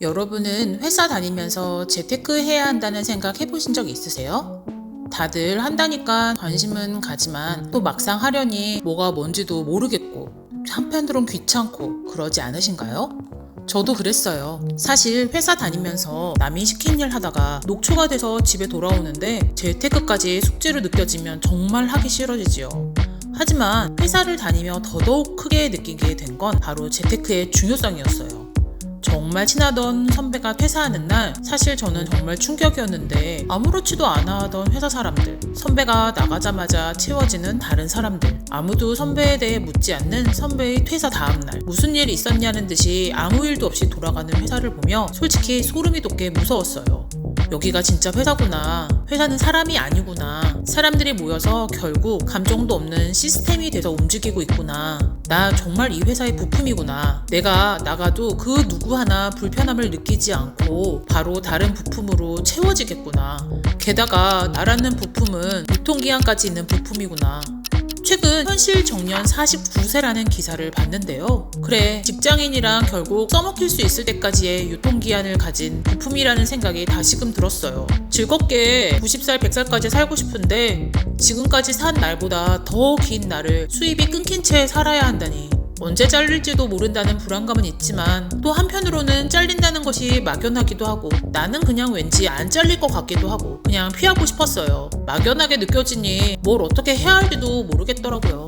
여러분은 회사 다니면서 재테크해야 한다는 생각 해보신 적 있으세요? 다들 한다니까 관심은 가지만 또 막상 하려니 뭐가 뭔지도 모르겠고 한편으론 귀찮고 그러지 않으신가요? 저도 그랬어요. 사실 회사 다니면서 남이 시킨 일 하다가 녹초가 돼서 집에 돌아오는데 재테크까지 숙제로 느껴지면 정말 하기 싫어지지요. 하지만 회사를 다니며 더더욱 크게 느끼게 된 건 바로 재테크의 중요성이었어요. 정말 친하던 선배가 퇴사하는 날 사실 저는 정말 충격이었는데 아무렇지도 않아 하던 회사 사람들, 선배가 나가자마자 채워지는 다른 사람들, 아무도 선배에 대해 묻지 않는 선배의 퇴사 다음날 무슨 일이 있었냐는 듯이 아무 일도 없이 돌아가는 회사를 보며 솔직히 소름이 돋게 무서웠어요. 여기가 진짜 회사구나. 회사는 사람이 아니구나. 사람들이 모여서 결국 감정도 없는 시스템이 돼서 움직이고 있구나. 나 정말 이 회사의 부품이구나. 내가 나가도 그 누구 하나 불편함을 느끼지 않고 바로 다른 부품으로 채워지겠구나. 게다가 나라는 부품은 유통기한까지 있는 부품이구나. 최근 현실 정년 49세라는 기사를 봤는데요. 그래, 직장인이랑 결국 써먹힐 수 있을 때까지의 유통기한을 가진 부품이라는 생각이 다시금 들었어요. 즐겁게 90살, 100살까지 살고 싶은데 지금까지 산 날보다 더 긴 날을 수입이 끊긴 채 살아야 한다니. 언제 잘릴지도 모른다는 불안감은 있지만 또 한편으로는 잘린다는 것이 막연하기도 하고 나는 그냥 왠지 안 잘릴 것 같기도 하고 그냥 피하고 싶었어요. 막연하게 느껴지니 뭘 어떻게 해야 할지도 모르겠더라고요.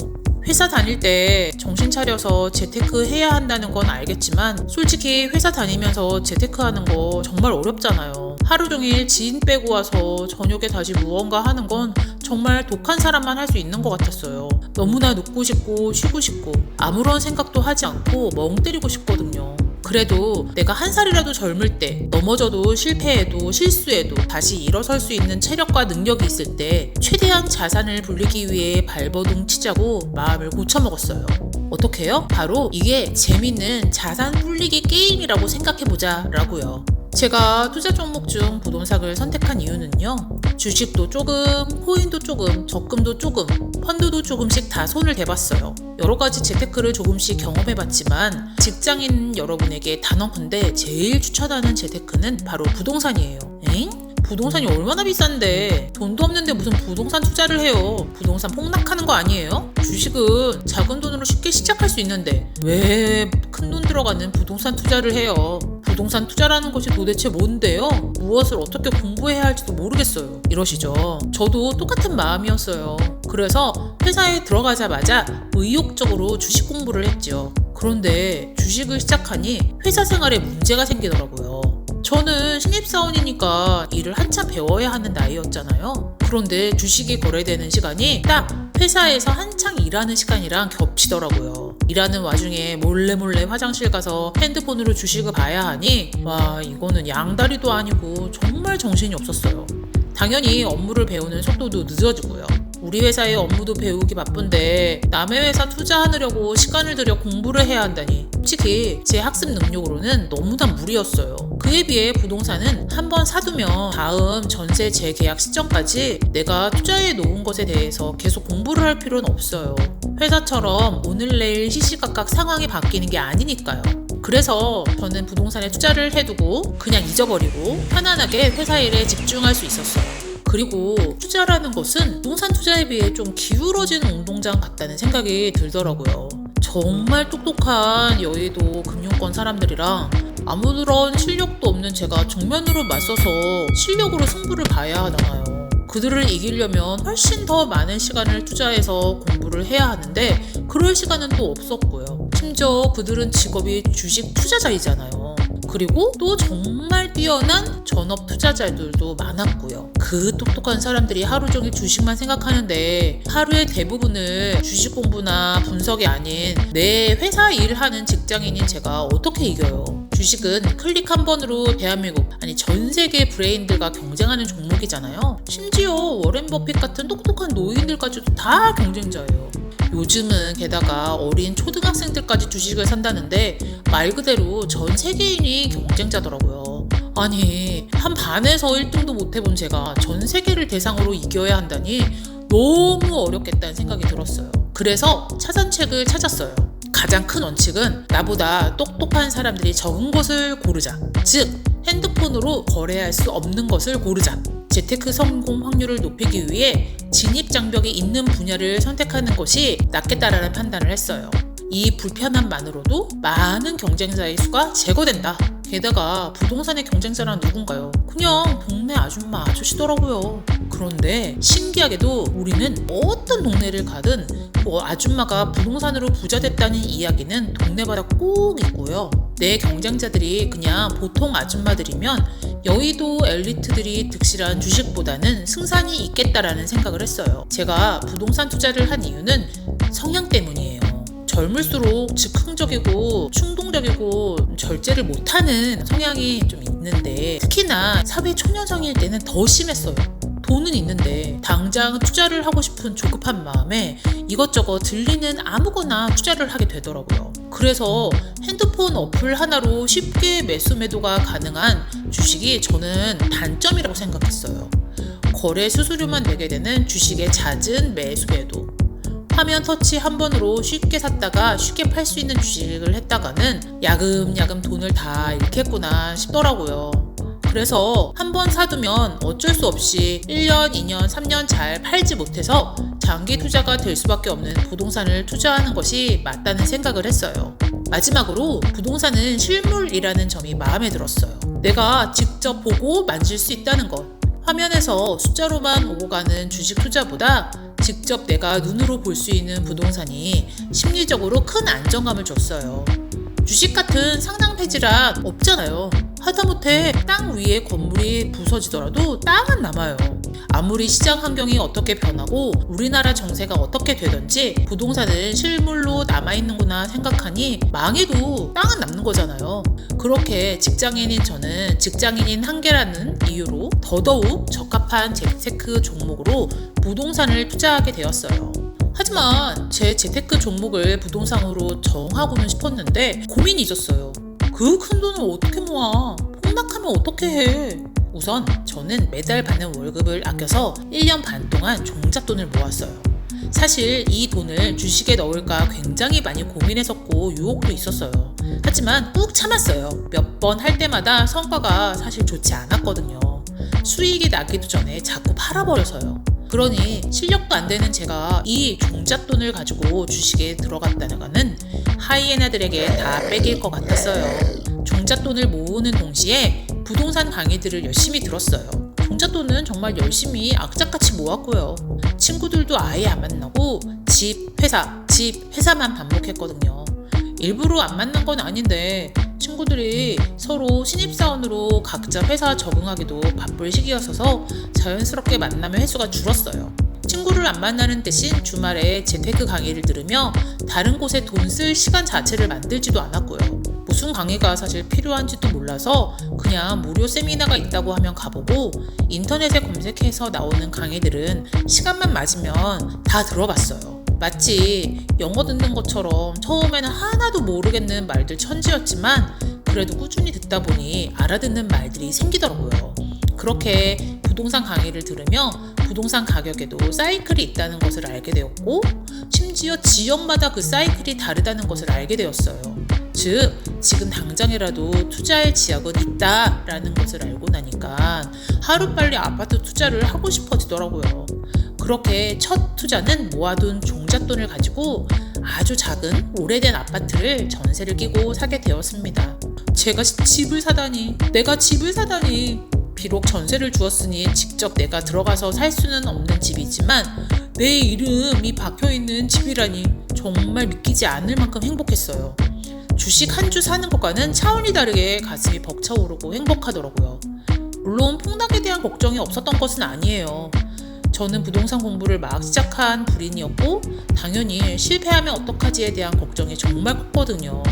회사 다닐 때 정신 차려서 재테크 해야 한다는 건 알겠지만 솔직히 회사 다니면서 재테크 하는 거 정말 어렵잖아요. 하루 종일 지인 빼고 와서 저녁에 다시 무언가 하는 건 정말 독한 사람만 할 수 있는 것 같았어요. 너무나 눕고 싶고 쉬고 싶고 아무런 생각도 하지 않고 멍 때리고 싶거든요. 그래도 내가 한 살이라도 젊을 때 넘어져도 실패해도 실수해도 다시 일어설 수 있는 체력과 능력이 있을 때 최대한 자산을 불리기 위해 발버둥 치자고 마음을 고쳐먹었어요. 어떻게 해요? 바로 이게 재밌는 자산 불리기 게임이라고 생각해보자 라고요. 제가 투자 종목 중 부동산을 선택한 이유는요. 주식도 조금, 코인도 조금, 적금도 조금, 펀드도 조금씩 다 손을 대봤어요. 여러 가지 재테크를 조금씩 경험해봤지만 직장인 여러분에게 단언컨대 제일 추천하는 재테크는 바로 부동산이에요. 엥? 부동산이 얼마나 비싼데 돈도 없는데 무슨 부동산 투자를 해요. 부동산 폭락하는 거 아니에요? 주식은 작은 돈으로 쉽게 시작할 수 있는데 왜 큰 돈 들어가는 부동산 투자를 해요? 부동산 투자라는 것이 도대체 뭔데요? 무엇을 어떻게 공부해야 할지도 모르겠어요. 이러시죠. 저도 똑같은 마음이었어요. 그래서 회사에 들어가자마자 의욕적으로 주식 공부를 했죠. 그런데 주식을 시작하니 회사 생활에 문제가 생기더라고요. 저는 신입사원이니까 일을 한참 배워야 하는 나이였잖아요. 그런데 주식이 거래되는 시간이 딱 회사에서 한창 일하는 시간이랑 겹치더라고요. 일하는 와중에 몰래 화장실 가서 핸드폰으로 주식을 봐야 하니 와, 이거는 양다리도 아니고 정말 정신이 없었어요. 당연히 업무를 배우는 속도도 늦어지고요. 우리 회사의 업무도 배우기 바쁜데 남의 회사 투자하느라고 시간을 들여 공부를 해야 한다니 솔직히 제 학습 능력으로는 너무나 무리였어요. 그에 비해 부동산은 한번 사두면 다음 전세 재계약 시점까지 내가 투자해 놓은 것에 대해서 계속 공부를 할 필요는 없어요. 회사처럼 오늘 내일 시시각각 상황이 바뀌는 게 아니니까요. 그래서 저는 부동산에 투자를 해두고 그냥 잊어버리고 편안하게 회사 일에 집중할 수 있었어요. 그리고 투자라는 것은 부동산 투자에 비해 좀 기울어진 운동장 같다는 생각이 들더라고요. 정말 똑똑한 여의도 금융권 사람들이랑 아무런 실력도 없는 제가 정면으로 맞서서 실력으로 승부를 봐야 하잖아요. 그들을 이기려면 훨씬 더 많은 시간을 투자해서 공부를 해야 하는데 그럴 시간은 또 없었고요. 심지어 그들은 직업이 주식 투자자이잖아요. 그리고 또 정말 뛰어난 전업 투자자들도 많았고요. 그 똑똑한 사람들이 하루 종일 주식만 생각하는데 하루의 대부분을 주식 공부나 분석이 아닌 내 회사 일하는 직장인인 제가 어떻게 이겨요? 주식은 클릭 한 번으로 대한민국, 아니 전 세계 브레인들과 경쟁하는 종목이잖아요. 심지어 워렌 버핏 같은 똑똑한 노인들까지도 다 경쟁자예요. 요즘은 게다가 어린 초등학생들까지 주식을 산다는데 말 그대로 전 세계인이 경쟁자더라고요. 아니, 한 반에서 1등도 못 해본 제가 전 세계를 대상으로 이겨야 한다니 너무 어렵겠다는 생각이 들었어요. 그래서 차선책을 찾았어요. 가장 큰 원칙은 나보다 똑똑한 사람들이 적은 것을 고르자. 즉, 핸드폰으로 거래할 수 없는 것을 고르자. 재테크 성공 확률을 높이기 위해 진입 장벽이 있는 분야를 선택하는 것이 낫겠다라는 판단을 했어요. 이 불편함만으로도 많은 경쟁자의 수가 제거된다. 게다가 부동산의 경쟁자란 누군가요? 그냥 동네 아줌마 아저씨더라고요. 그런데 신기하게도 우리는 어떤 동네를 가든 아줌마가 부동산으로 부자 됐다는 이야기는 동네마다 꼭 있고요. 내 경쟁자들이 그냥 보통 아줌마들이면 여의도 엘리트들이 득실한 주식보다는 승산이 있겠다라는 생각을 했어요. 제가 부동산 투자를 한 이유는 성향 때문이에요. 젊을수록 즉흥적이고 충동적이고 절제를 못하는 성향이 좀 있는데, 특히나 사회 초년생일 때는 더 심했어요. 돈은 있는데 당장 투자를 하고 싶은 조급한 마음에 이것저것 들리는 아무거나 투자를 하게 되더라고요. 그래서 핸드폰 어플 하나로 쉽게 매수 매도가 가능한 주식이 저는 단점이라고 생각했어요. 거래 수수료만 내게 되는 주식의 잦은 매수 매도, 화면 터치 한 번으로 쉽게 샀다가 쉽게 팔 수 있는 주식을 했다가는 야금야금 돈을 다 잃겠구나 싶더라고요. 그래서 한 번 사두면 어쩔 수 없이 1년, 2년, 3년 잘 팔지 못해서 장기 투자가 될 수밖에 없는 부동산을 투자하는 것이 맞다는 생각을 했어요. 마지막으로 부동산은 실물이라는 점이 마음에 들었어요. 내가 직접 보고 만질 수 있다는 것. 화면에서 숫자로만 오고 가는 주식 투자보다 직접 내가 눈으로 볼 수 있는 부동산이 심리적으로 큰 안정감을 줬어요. 주식 같은 상장 폐지란 없잖아요. 하다못해 땅 위에 건물이 부서지더라도 땅은 남아요. 아무리 시장 환경이 어떻게 변하고 우리나라 정세가 어떻게 되든지 부동산은 실물로 남아있는구나 생각하니 망해도 땅은 남는 거잖아요. 그렇게 직장인인 저는 직장인인 한계라는 이유로 더더욱 적합한 재테크 종목으로 부동산을 투자하게 되었어요. 하지만 제 재테크 종목을 부동산으로 정하고는 싶었는데 고민이 있었어요. 그 큰 돈을 어떻게 모아? 폭락하면 어떻게 해? 우선 저는 매달 받는 월급을 아껴서 1년 반 동안 종잣돈을 모았어요. 사실 이 돈을 주식에 넣을까 굉장히 많이 고민했었고 유혹도 있었어요. 하지만 꾹 참았어요. 몇 번 할 때마다 성과가 사실 좋지 않았거든요. 수익이 나기도 전에 자꾸 팔아버려서요. 그러니 실력도 안 되는 제가 이 종잣돈을 가지고 주식에 들어갔다는 하이에나들에게 다 뺏길 것 같았어요. 종잣돈을 모으는 동시에 부동산 강의들을 열심히 들었어요. 종잣돈은 정말 열심히 악착같이 모았고요. 친구들도 아예 안 만나고 집, 회사만 반복했거든요. 일부러 안 만난 건 아닌데 친구들이 서로 신입사원으로 각자 회사 적응하기도 바쁠 시기였어서 자연스럽게 만남의 횟수가 줄었어요. 친구를 안 만나는 대신 주말에 재테크 강의를 들으며 다른 곳에 돈 쓸 시간 자체를 만들지도 않았고요. 무슨 강의가 사실 필요한지도 몰라서 그냥 무료 세미나가 있다고 하면 가보고 인터넷에 검색해서 나오는 강의들은 시간만 맞으면 다 들어봤어요. 마치 영어 듣는 것처럼 처음에는 하나도 모르겠는 말들 천지였지만 그래도 꾸준히 듣다 보니 알아듣는 말들이 생기더라고요. 그렇게 부동산 강의를 들으며 부동산 가격에도 사이클이 있다는 것을 알게 되었고 심지어 지역마다 그 사이클이 다르다는 것을 알게 되었어요. 즉 지금 당장이라도 투자할 지역은 있다라는 것을 알고 나니까 하루빨리 아파트 투자를 하고 싶어지더라고요. 그렇게 첫 투자는 모아둔 종잣돈을 가지고 아주 작은 오래된 아파트를 전세를 끼고 사게 되었습니다. 내가 집을 사다니. 비록 전세를 주었으니 직접 내가 들어가서 살 수는 없는 집이지만 내 이름이 박혀있는 집이라니 정말 믿기지 않을 만큼 행복했어요. 주식 한 주 사는 것과는 차원이 다르게 가슴이 벅차오르고 행복하더라고요. 물론 폭락에 대한 걱정이 없었던 것은 아니에요. 저는 부동산 공부를 막 시작한 불인이었고 당연히 실패하면 어떡하지에 대한 걱정이 정말 컸거든요.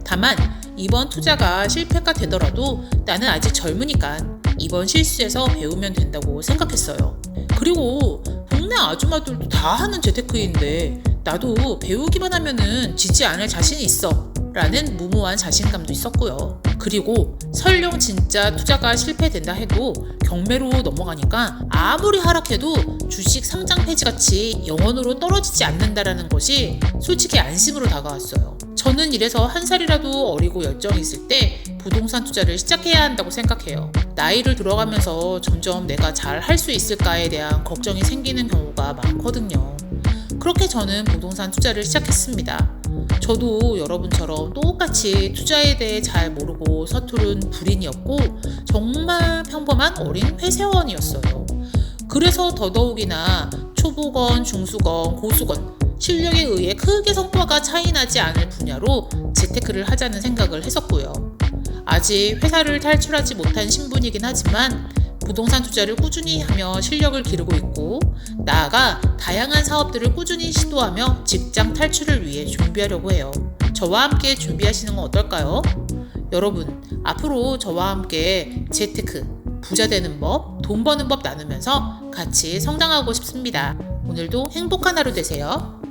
다만 이번 투자가 실패가 되더라도 나는 아직 젊으니까 이번 실수에서 배우면 된다고 생각했어요. 그리고 동네 아줌마들도 다 하는 재테크인데 나도 배우기만 하면은 지지 않을 자신이 있어 라는 무모한 자신감도 있었고요. 그리고 설령 진짜 투자가 실패된다 해도 경매로 넘어가니까 아무리 하락해도 주식 상장 폐지같이 영원으로 떨어지지 않는다라는 것이 솔직히 안심으로 다가왔어요. 저는 이래서 한 살이라도 어리고 열정이 있을 때 부동산 투자를 시작해야 한다고 생각해요. 나이를 들어가면서 점점 내가 잘 할 수 있을까에 대한 걱정이 생기는 경우가 많거든요. 그렇게 저는 부동산 투자를 시작했습니다. 저도 여러분처럼 똑같이 투자에 대해 잘 모르고 서투른 불인이었고 정말 평범한 어린 회사원이었어요. 그래서 더더욱이나 초보건, 중수건, 고수건 실력에 의해 크게 성과가 차이나지 않을 분야로 재테크를 하자는 생각을 했었고요. 아직 회사를 탈출하지 못한 신분이긴 하지만 부동산 투자를 꾸준히 하며 실력을 기르고 있고 나아가 다양한 사업들을 꾸준히 시도하며 직장 탈출을 위해 준비하려고 해요. 저와 함께 준비하시는 건 어떨까요? 여러분, 앞으로 저와 함께 재테크, 부자 되는 법, 돈 버는 법 나누면서 같이 성장하고 싶습니다. 오늘도 행복한 하루 되세요.